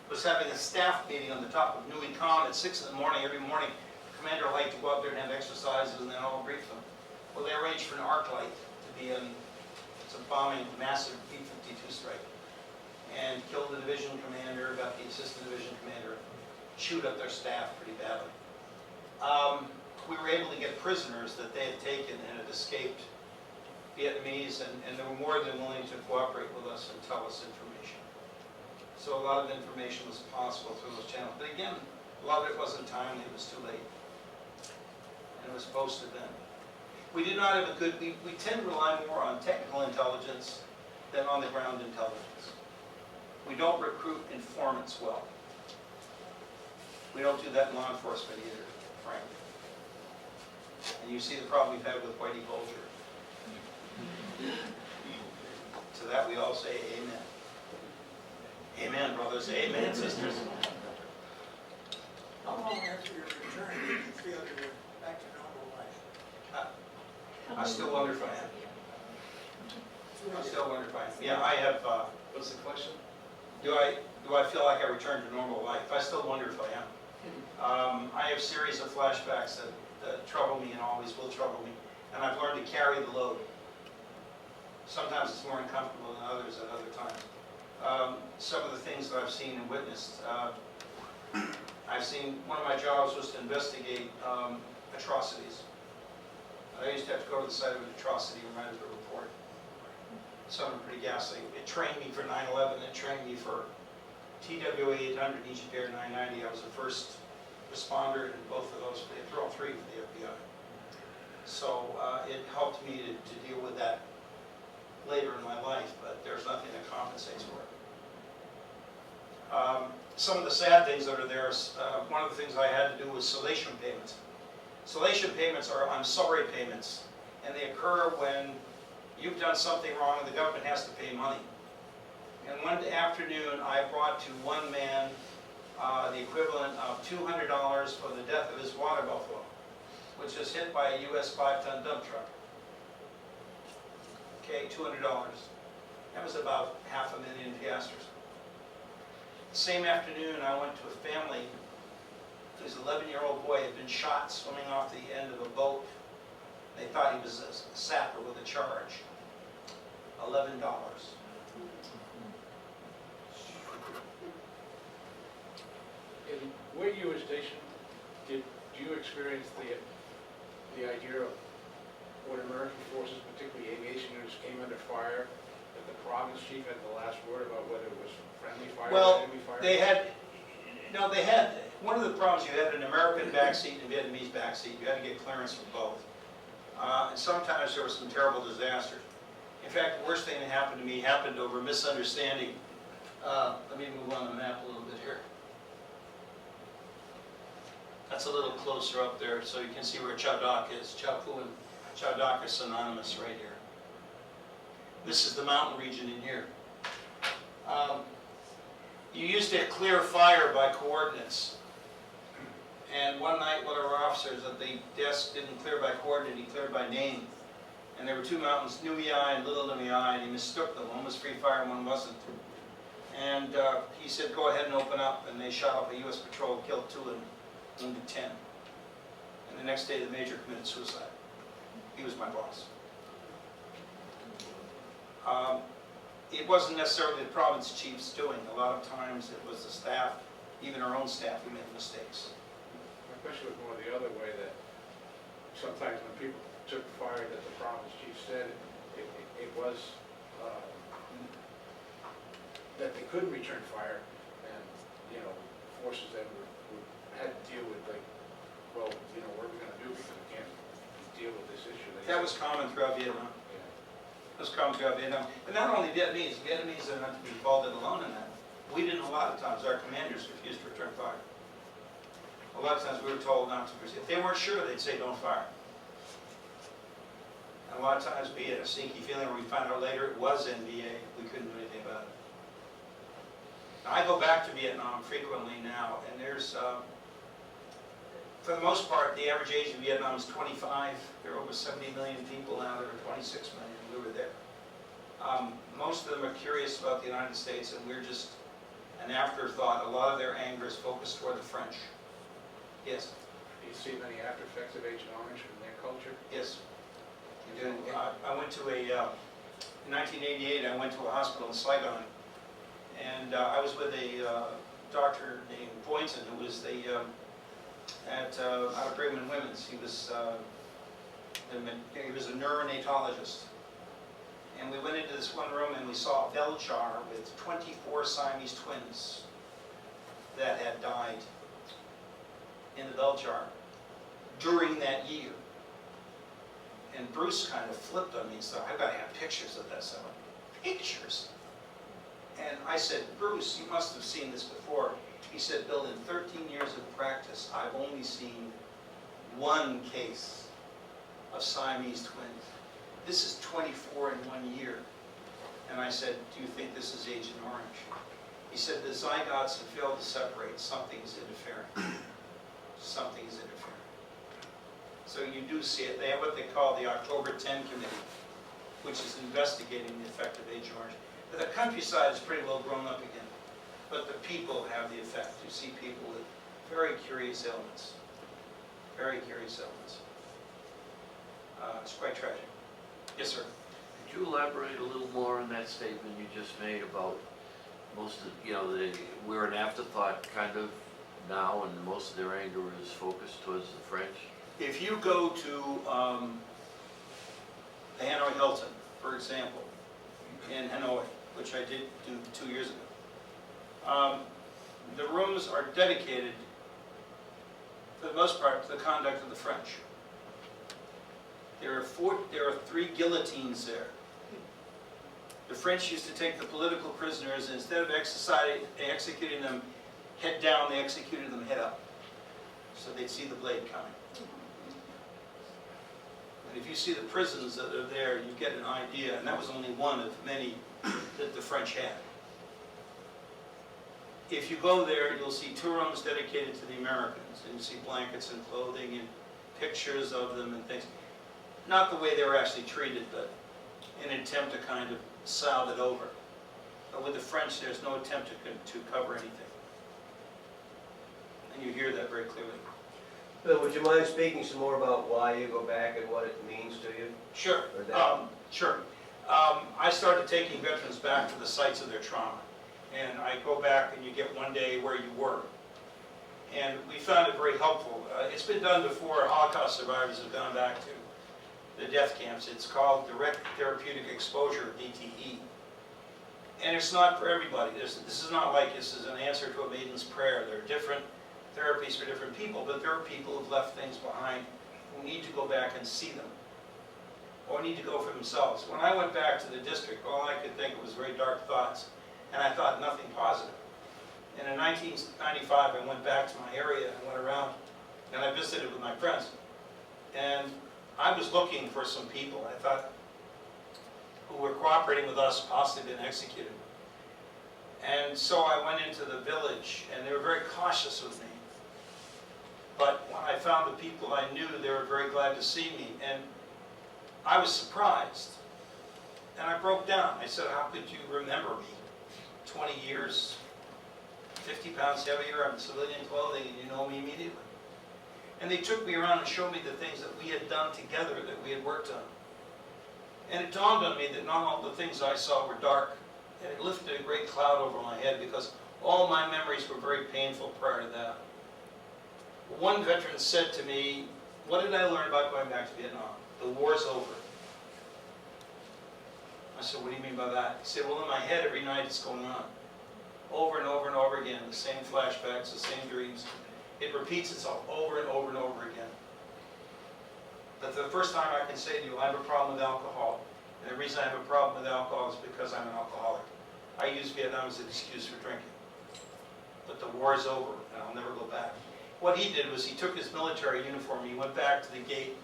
was having a staff meeting on the top of Nui Kham at 6 in the morning every morning. The commander liked to go out there and have exercises and then all brief them. Well, they arranged for an arc light to be in some bombing, massive B-52 strike, and killed the division commander, got the assistant division commander, chewed up their staff pretty badly. We were able to get prisoners that they had taken and had escaped Vietnamese, and they were more than willing to cooperate with us and tell us information. So a lot of information was possible through those channels. But again, a lot of it wasn't timely, it was too late. And it was posted then. We did not have a good, we tend to rely more on technical intelligence than on the ground intelligence. We don't recruit informants well. We don't do that in law enforcement either, frankly. And you see the problem we've had with Whitey Bulger. To that we all say amen. Amen, brothers. Amen, sisters. How long after your return did you feel you were back to normal life? I still wonder if I am. I still wonder if I am. Yeah, I have, What's the question? do I feel like I returned to normal life? I still wonder if I am. I have a series of flashbacks that trouble me and always will trouble me, and I've learned to carry the load. Sometimes it's more uncomfortable than others at other times. Some of the things that I've seen and witnessed, I've seen, one of my jobs was to investigate atrocities. I used to have to go to the site of an atrocity and write a report. Some are pretty ghastly. It trained me for 9/11, it trained me for TWA 800, Egypt Air 990. I was the first responder in both of those, all three for the FBI. So it helped me to deal with that later in my life, but there's nothing that compensates for it. Some of the sad things that are there, one of the things I had to do was salation payments. Salation payments are I'm sorry payments, and they occur when you've done something wrong and the government has to pay money. And one afternoon, I brought to one man the equivalent of $200 for the death of his water buffalo, which was hit by a US 5-ton dump truck. Okay, $200. That was about $500,000 piastres. The same afternoon, I went to a family whose 11-year-old boy had been shot swimming off the end of a boat. They thought he was a sapper with a charge. $11. And where you were stationed, do you experience the idea of when American forces, particularly aviation units, came under fire, that the province chief had the last word about whether it was friendly fire or Well, enemy fire? they had, one of the problems, you had an American backseat and a Vietnamese backseat. You had to get clearance from both. And sometimes there were some terrible disasters. In fact, the worst thing that happened to me happened over a misunderstanding. Let me move on the map a little bit here. That's a little closer up there, so you can see where Chao Duc is. Chao Phu and Chao Duc are synonymous right here. This is the mountain region in here. You used to clear fire by coordinates. And one night, one of our officers at the desk didn't clear by coordinate, he cleared by name. And there were two mountains, Nuiai and Little Nuiai, and he mistook them. One was free fire and one wasn't. And he said, go ahead and open up. And they shot up a U.S. patrol, killed 2 and wounded 10. And the next day, the major committed suicide. He was my boss. It wasn't necessarily the province chief's doing. A lot of times it was the staff, even our own staff, who made mistakes. My question was more the other way, that sometimes when people took fire that the province chief said, it was that they couldn't return fire, and, you know, forces then had to deal with, like, well, you know, what are we going to do because we can't deal with this issue? That was common throughout Vietnam. It was common throughout Vietnam. And not only Vietnamese are not to be involved in alone in that. We didn't a lot of times. Our commanders refused to return fire. A lot of times we were told not to. If they weren't sure, they'd say, don't fire. And a lot of times, be it a sneaky feeling, or we find out later it was NVA, we couldn't do anything about it. Now, I go back to Vietnam frequently now, and there's, for the most part, the average age in Vietnam is 25. There are over 70 million people now. There are 26 million. We were there. Most of them are curious about the United States, and we're just an afterthought. A lot of their anger is focused toward the French. Yes? Do you see many after effects of Agent Orange from their culture? Yes. You do. I went to in 1988, I went to a hospital in Saigon, and I was with a doctor named Boynton, who was out of Brigham and Women's. He was a neonatologist. And we went into this one room and we saw a bell jar with 24 Siamese twins that had died in the bell jar during that year. And Bruce kind of flipped on me and said, I've got to have pictures of this. I went, pictures? And I said, Bruce, you must have seen this before. He said, Bill, in 13 years of practice, I've only seen one case of Siamese twins. This is 24 in 1 year. And I said, do you think this is Agent Orange? He said, the zygotes have failed to separate. Something's interfering. Something is interfering. So you do see it. They have what they call the October 10 Committee, which is investigating the effect of Agent Orange. But the countryside is pretty well grown up again. But the people have the effect. You see people with very curious ailments. Very curious ailments. It's quite tragic. Yes, sir. Could you elaborate a little more on that statement you just made about most of, you know, we're an afterthought kind of now, and most of their anger is focused towards the French? If you go to the Hanoi Hilton, for example, in Hanoi, which I did do 2 years ago, the rooms are dedicated, for the most part, to the conduct of the French. There are 3 guillotines there. The French used to take the political prisoners, and instead of executing them head down, they executed them head up. So they'd see the blade coming. And if you see the prisons that are there, you get an idea, and that was only one of many that the French had. If you go there, you'll see 2 rooms dedicated to the Americans, and you see blankets and clothing and pictures of them and things. Not the way they were actually treated, but in an attempt to kind of salve it over. But with the French, there's no attempt to cover anything. And you hear that very clearly. Bill, would you mind speaking some more about why you go back and what it means to you? Sure. Or that? Sure. I started taking veterans back to the sites of their trauma. And I go back and you get one day where you were. And we found it very helpful. It's been done before. Holocaust survivors have gone back to the death camps. It's called Direct Therapeutic Exposure, DTE. And it's not for everybody. This is not like this is an answer to a maiden's prayer. There are different therapies for different people, but there are people who've left things behind who need to go back and see them, or need to go for themselves. When I went back to the district, all I could think of was very dark thoughts, and I thought nothing positive. And in 1995, I went back to my area and went around, and I visited with my friends. And I was looking for some people. I thought, who were cooperating with us possibly been executed. And so I went into the village, and they were very cautious with me. But when I found the people I knew, they were very glad to see me, and I was surprised. And I broke down. I said, how could you remember me? 20 years, 50 pounds heavier, I'm in civilian clothing, and you know me immediately. And they took me around and showed me the things that we had done together, that we had worked on. And it dawned on me that not all the things I saw were dark. And it lifted a great cloud over my head because all my memories were very painful prior to that. One veteran said to me, what did I learn about going back to Vietnam? The war's over. I said, what do you mean by that? He said, well, in my head every night it's going on. Over and over and over again, the same flashbacks, the same dreams. It repeats itself over and over and over again. But the first time I can say to you, I have a problem with alcohol. And the reason I have a problem with alcohol is because I'm an alcoholic. I use Vietnam as an excuse for drinking. But the war is over, and I'll never go back. What he did was he took his military uniform, he went back to the gate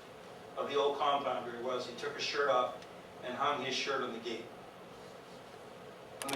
of the old compound where he was, he took his shirt off and hung his shirt on the gate.